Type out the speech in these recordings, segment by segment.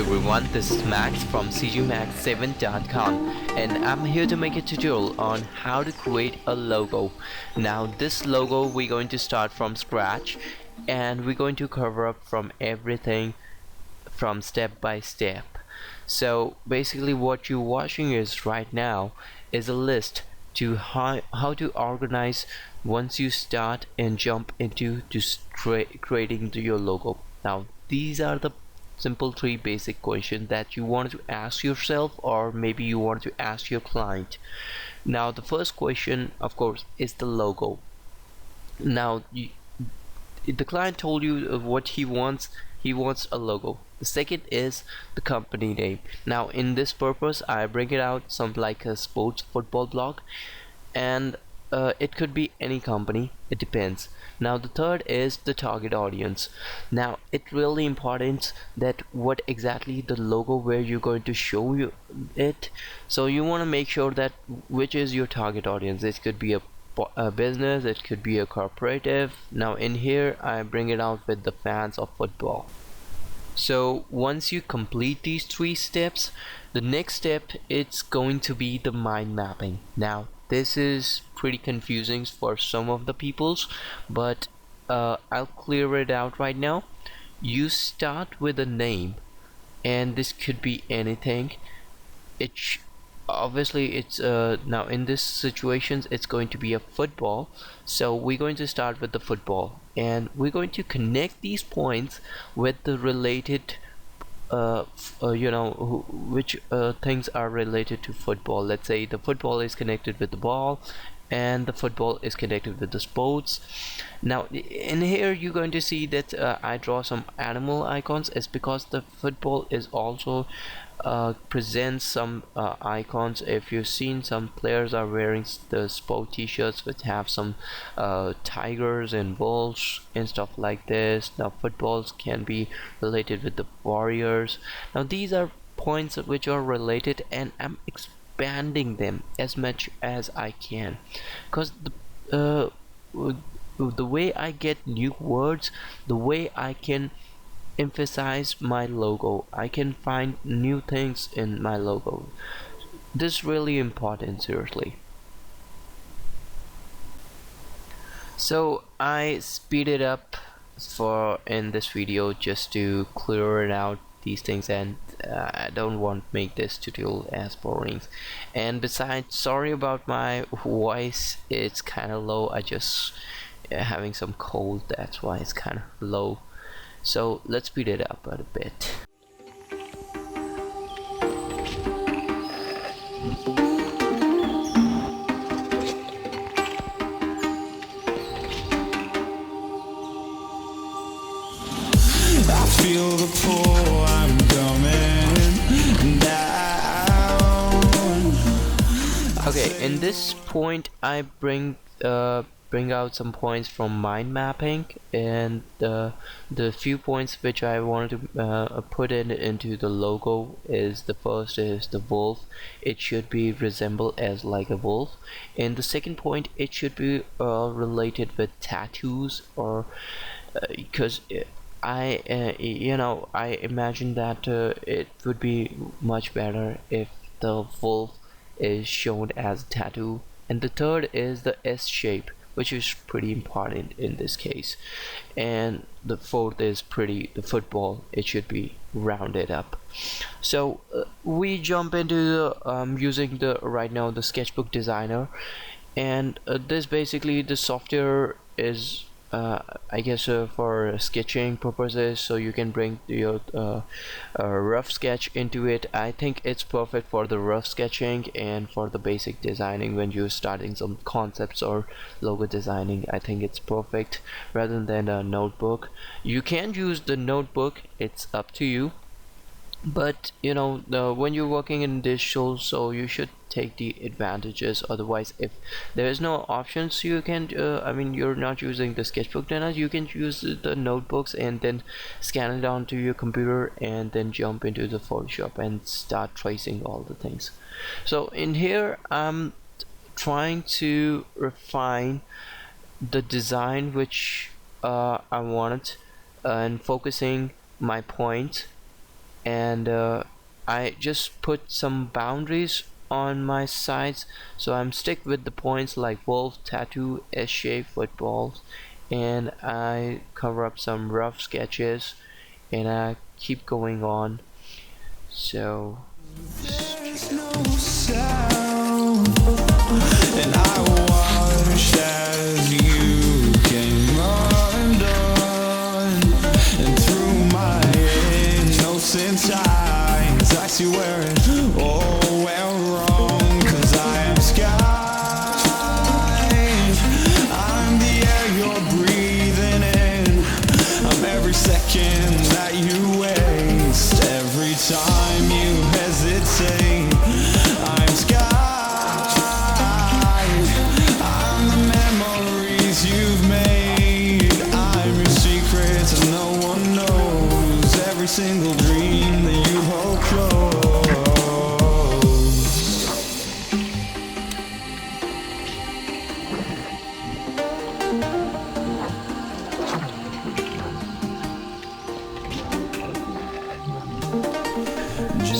everyone, this is Max from cgmax7.com and I'm here to make a tutorial on how to create a logo. Now this logo we're going to start from scratch and we're going to cover up from everything from step by step. So basically what you're watching is right now is a list to how to organize once you start and jump into creating your logo. Now these are the simple three basic questions that you want to ask yourself, or maybe you want to ask your client. Now the first question of course is the logo. Now the client told you of what he wants a logo. The second is the company name. Now in this purpose I bring it out something like a sports football blog, and it could be any company, it depends. Now the third is the target audience. Now it's really important that what exactly the logo where you're going to show you it, so you want to make sure that which is your target audience. It could be a business, it could be a corporative. Now in here I bring it out with the fans of football. So once you complete these three steps, the next step it's going to be the mind mapping. Now this is pretty confusing for some of the peoples, but I'll clear it out right now. You start with a name, and this could be anything. Obviously it's now in this situations it's going to be a football, so we're going to start with the football and we're going to connect these points with the related which things are related to football. Let's say the football is connected with the ball and the football is connected with the sports. Now in here you're going to see that I draw some animal icons. It's because the football is also presents some icons. If you've seen, some players are wearing the sport t-shirts which have some tigers and wolves and stuff like this. Now footballs can be related with the warriors. Now these are points which are related, and I'm expanding them as much as I can, because the way I get new words, the way I can emphasize my logo, I can find new things in my logo. This is really important, seriously. So I speed it up for in this video just to clear it out these things, and I don't want to make this tutorial as boring. And besides, sorry about my voice, it's kind of low. I just having some cold, that's why it's kind of low. So let's speed it up a bit. I feel the pull, I'm coming down. Okay, in this point I bring out some points from mind mapping, and the few points which I wanted to put into the logo is, the first is the wolf. It should be resemble as like a wolf. And the second point, it should be related with tattoos, or because I imagine that it would be much better if the wolf is shown as a tattoo. And the third is the S shape, which is pretty important in this case. And the fourth is the football, it should be rounded up. So we jump into using the right now the sketchbook designer, and this basically the software is I guess for sketching purposes, so you can bring your rough sketch into it. I think it's perfect for the rough sketching and for the basic designing when you're starting some concepts or logo designing. I think it's perfect rather than a notebook. You can use the notebook, it's up to you, but when you're working in digital, so you should take the advantages. Otherwise, if there is no options, you can you're not using the sketchbook, then you can use the notebooks and then scan it onto your computer and then jump into the Photoshop and start tracing all the things. So in here I'm trying to refine the design which I wanted, and focusing my point and I just put some boundaries on my sides, so I'm stick with the points like wolf, tattoo, S-shape, footballs, and I cover up some rough sketches, and I keep going on. So There's no sound, and I watched as you came undone, and through my innocent eyes I see where it all went wrong. 'Cause I am sky, I'm the air you're breathing in, I'm every second that you waste, every time you hesitate. I'm sky, I'm the memories you've made, I'm your secrets and no one knows, every single dream that you hold close.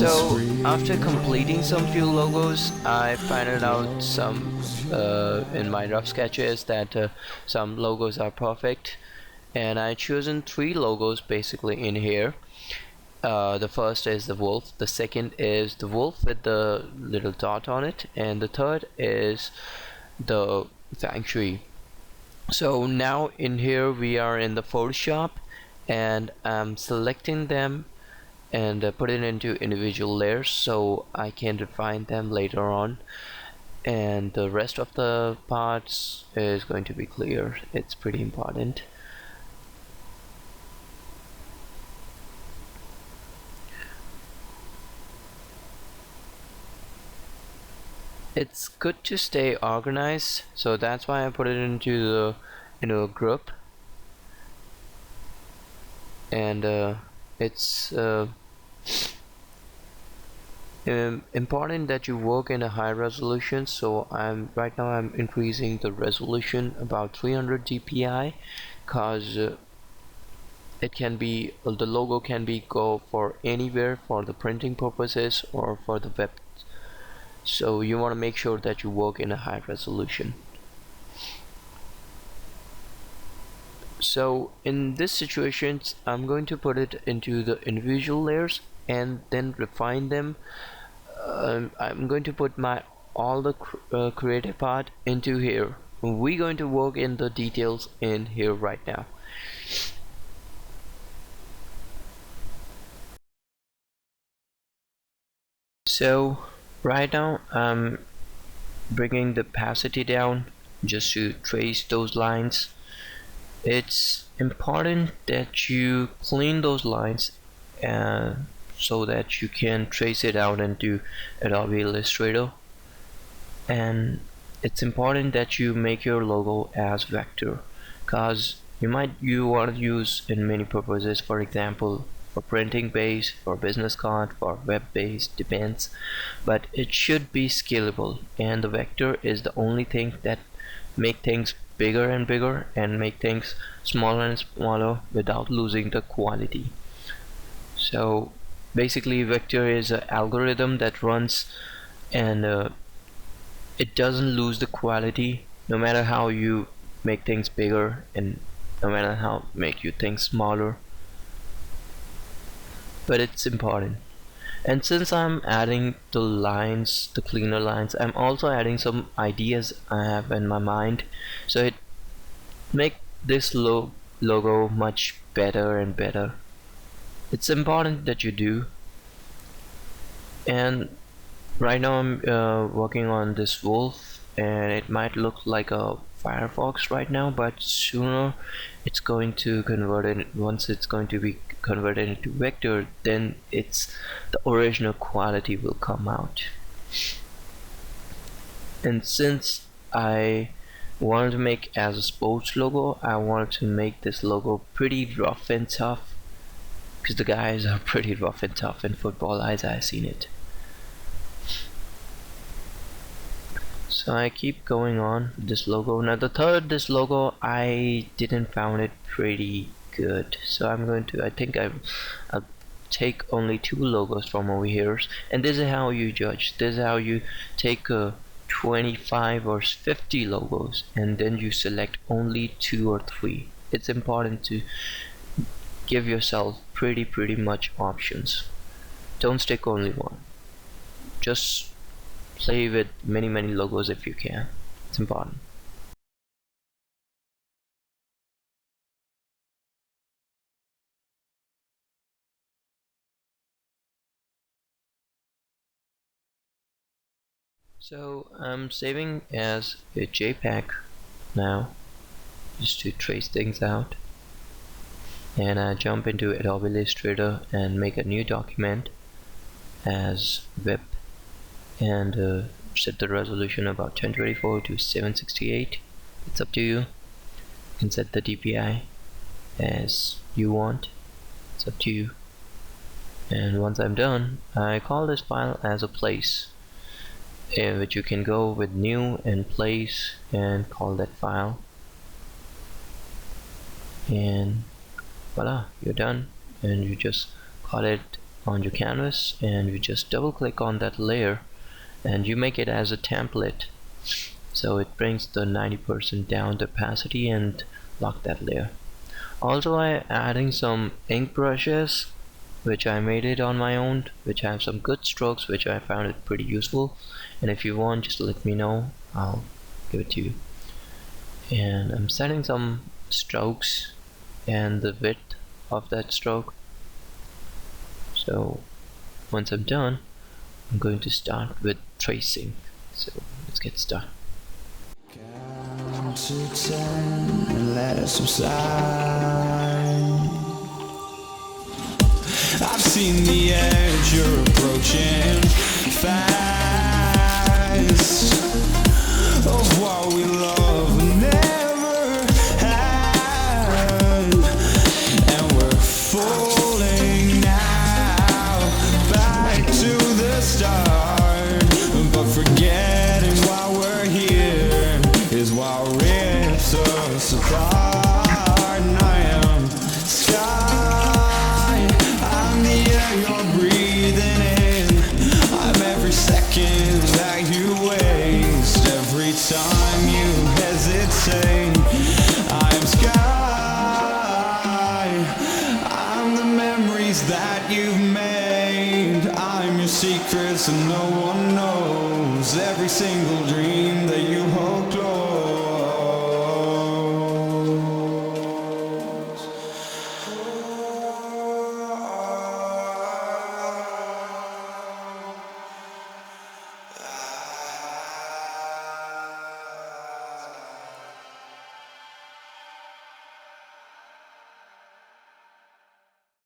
So after completing some few logos, I found out some in my rough sketches that some logos are perfect, and I chosen 3 logos basically in here. The first is the wolf, the second is the wolf with the little dot on it, and the third is the feng shui. So now in here we are in the Photoshop, and I'm selecting them and put it into individual layers so I can refine them later on, and the rest of the parts is going to be clear. It's pretty important. It's good to stay organized, so that's why I put it into a group, and it's important that you work in a high resolution. So right now I'm increasing the resolution about 300 dpi, cause it can be the logo can be go for anywhere for the printing purposes or for the web. So you want to make sure that you work in a high resolution. So in this situation I'm going to put it into the individual layers and then refine them. I'm going to put my all the creative part into here. We're going to work in the details in here right now. So right now I'm bringing the opacity down just to trace those lines. It's important that you clean those lines so that you can trace it out into Adobe Illustrator, and it's important that you make your logo as vector, because you want to use in many purposes, for example for printing base, for business card, for web base, depends, but it should be scalable, and the vector is the only thing that make things bigger and bigger and make things smaller and smaller without losing the quality. So basically vector is an algorithm that runs, and it doesn't lose the quality no matter how you make things bigger and no matter how make you things smaller, but it's important. And since I'm adding the lines, the cleaner lines, I'm also adding some ideas I have in my mind, so it make this logo much better and better. It's important that you do. And right now I'm working on this wolf, and it might look like a Firefox right now, but sooner it's going to convert it. Once it's going to be converted into vector, then it's the original quality will come out. And since I wanted to make as a sports logo, I wanted to make this logo pretty rough and tough, because the guys are pretty rough and tough in football as I've seen it. So I keep going on with this logo. Now this logo I didn't found it pretty good, so I'm going to, I think I'll take only 2 logos from over here, and this is how you judge. This is how you take 25 or 50 logos and then you select only 2 or 3. It's important to give yourself pretty much options. Don't stick only one. Just play with many logos if you can. It's important. So I'm saving as a JPEG now, just to trace things out, and I jump into Adobe Illustrator and make a new document as WIP, and set the resolution about 1024 to 768. It's up to you. You can set the DPI as you want. It's up to you. And once I'm done, I call this file as a place, in which you can go with new and place and call that file, and voila, you're done. And you just call it on your canvas, and you just double click on that layer and you make it as a template, so it brings the 90% down the opacity and lock that layer. Also, I adding some ink brushes which I made it on my own, which have some good strokes, which I found it pretty useful, and if you want, just let me know, I'll give it to you. And I'm setting some strokes and the width of that stroke. So once I'm done, I'm going to start with tracing. So let's get started. Count to 10 and let it subside. I've seen the edge, you're approaching fast of what we love and never had, and we're falling now back to the start, but forgetting why we're here is what rips us apart. And I am sky, I'm the air you're breathing in, I'm every second that you waste, every time you hesitate. I'm sky, I'm the memories that you've made, I'm your secrets and no one knows, every single